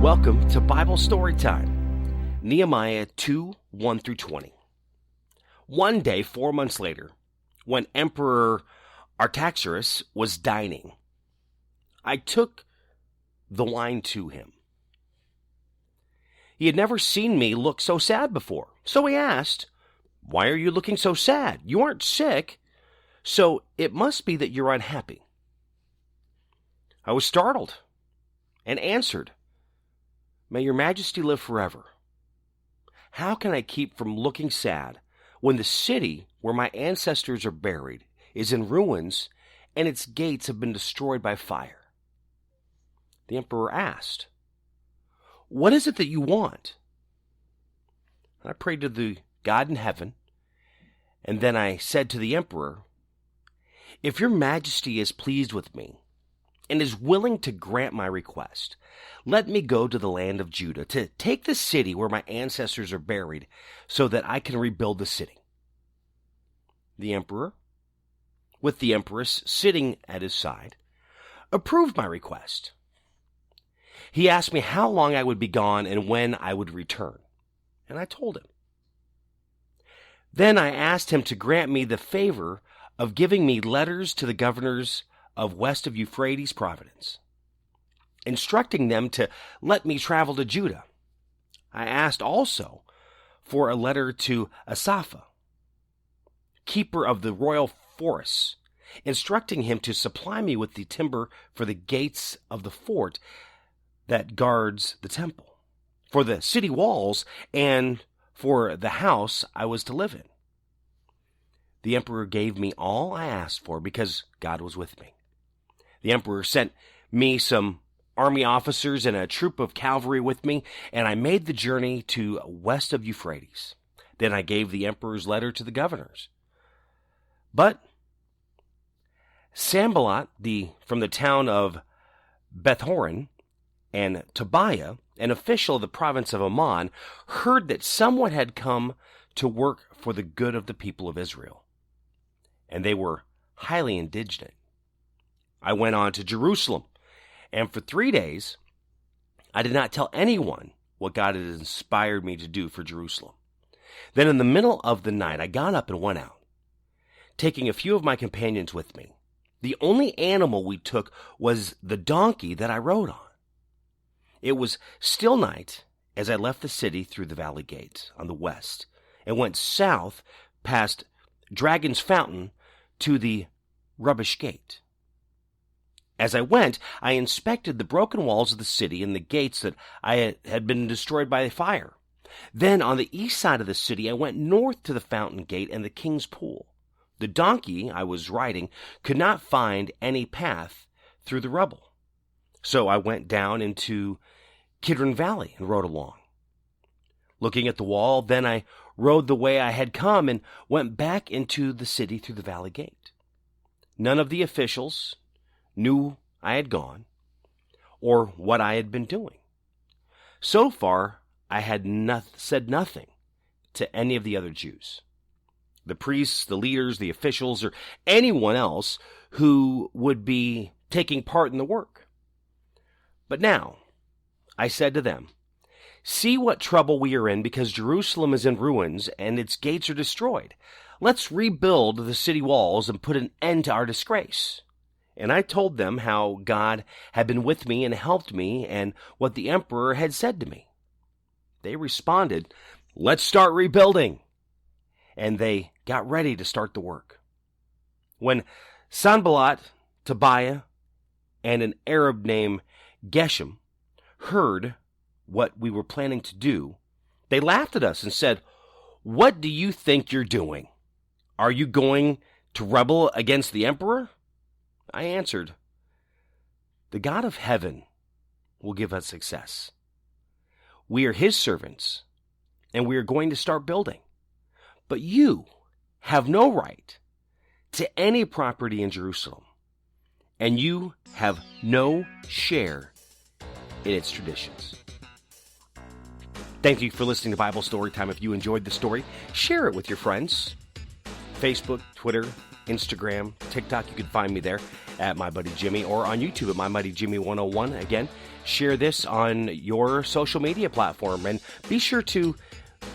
Welcome to Bible Story Time, Nehemiah 2, 1 through 20. One day, 4 months later, when Emperor Artaxerxes was dining, I took the wine to him. He had never seen me look so sad before, so he asked, "Why are you looking so sad? You aren't sick, so it must be that you're unhappy." I was startled and answered, "May your majesty live forever. How can I keep from looking sad when the city where my ancestors are buried is in ruins and its gates have been destroyed by fire?" The emperor asked, "What is it that you want?" I prayed to the God in heaven, and then I said to the emperor, "If your majesty is pleased with me and is willing to grant my request, let me go to the land of Judah to take the city where my ancestors are buried so that I can rebuild the city." The emperor, with the empress sitting at his side, approved my request. He asked me how long I would be gone and when I would return, and I told him. Then I asked him to grant me the favor of giving me letters to the governors of west of Euphrates province, instructing them to let me travel to Judah. I asked also for a letter to Asaph, keeper of the royal forests, instructing him to supply me with the timber for the gates of the fort that guards the temple, for the city walls, and for the house I was to live in. The emperor gave me all I asked for because God was with me. The emperor sent me some army officers and a troop of cavalry with me, and I made the journey to west of Euphrates. Then I gave the emperor's letter to the governors. But Sanballat, from the town of Beth-horon, and Tobiah, an official of the province of Ammon, heard that someone had come to work for the good of the people of Israel, and they were highly indignant. I went on to Jerusalem, and for 3 days I did not tell anyone what God had inspired me to do for Jerusalem. Then in the middle of the night I got up and went out, taking a few of my companions with me. The only animal we took was the donkey that I rode on. It was still night as I left the city through the valley gate on the west and went south past Dragon's Fountain to the rubbish gate. As I went, I inspected the broken walls of the city and the gates that had been destroyed by fire. Then on the east side of the city, I went north to the fountain gate and the king's pool. The donkey I was riding could not find any path through the rubble, so I went down into Kidron Valley and rode along. Looking at the wall, then I rode the way I had come and went back into the city through the valley gate. None of the officials knew I had gone or what I had been doing. So far, I had said nothing to any of the other Jews, the priests, the leaders, the officials, or anyone else who would be taking part in the work. But now, I said to them, "See what trouble we are in because Jerusalem is in ruins and its gates are destroyed. Let's rebuild the city walls and put an end to our disgrace." And I told them how God had been with me and helped me and what the emperor had said to me. They responded, "Let's start rebuilding." And they got ready to start the work. When Sanballat, Tobiah, and an Arab named Geshem heard what we were planning to do, they laughed at us and said, "What do you think you're doing? Are you going to rebel against the emperor?" I answered, "The God of heaven will give us success. We are his servants, and we are going to start building. But you have no right to any property in Jerusalem, and you have no share in its traditions." Thank you for listening to Bible Story Time. If you enjoyed the story, share it with your friends. Facebook, Twitter, Instagram, TikTok. You can find me there at My Buddy Jimmy, or on YouTube at My Buddy Jimmy 101. Again, share this on your social media platform, and be sure to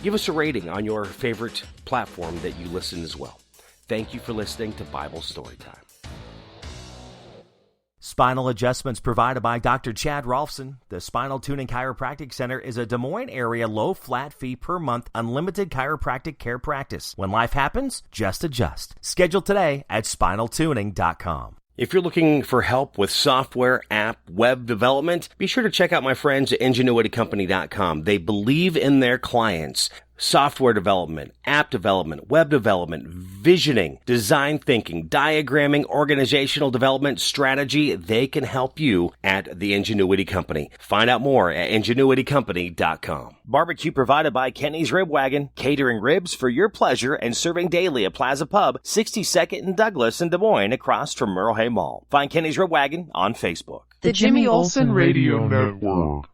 give us a rating on your favorite platform that you listen as well. Thank you for listening to Bible Storytime. Spinal adjustments provided by Dr. Chad Rolfson. The Spinal Tuning Chiropractic Center is a Des Moines area low flat fee per month unlimited chiropractic care practice. When life happens, just adjust. Schedule today at spinaltuning.com. If you're looking for help with software, app, web development, be sure to check out my friends at ingenuitycompany.com. They believe in their clients. Software development, app development, web development, visioning, design thinking, diagramming, organizational development, strategy. They can help you at the Ingenuity Company. Find out more at ingenuitycompany.com. Barbecue provided by Kenny's Rib Wagon, catering ribs for your pleasure and serving daily at Plaza Pub, 62nd and Douglas in Des Moines, across from Merle Hay Mall. Find Kenny's Rib Wagon on Facebook. The Jimmy Olsen Radio Network.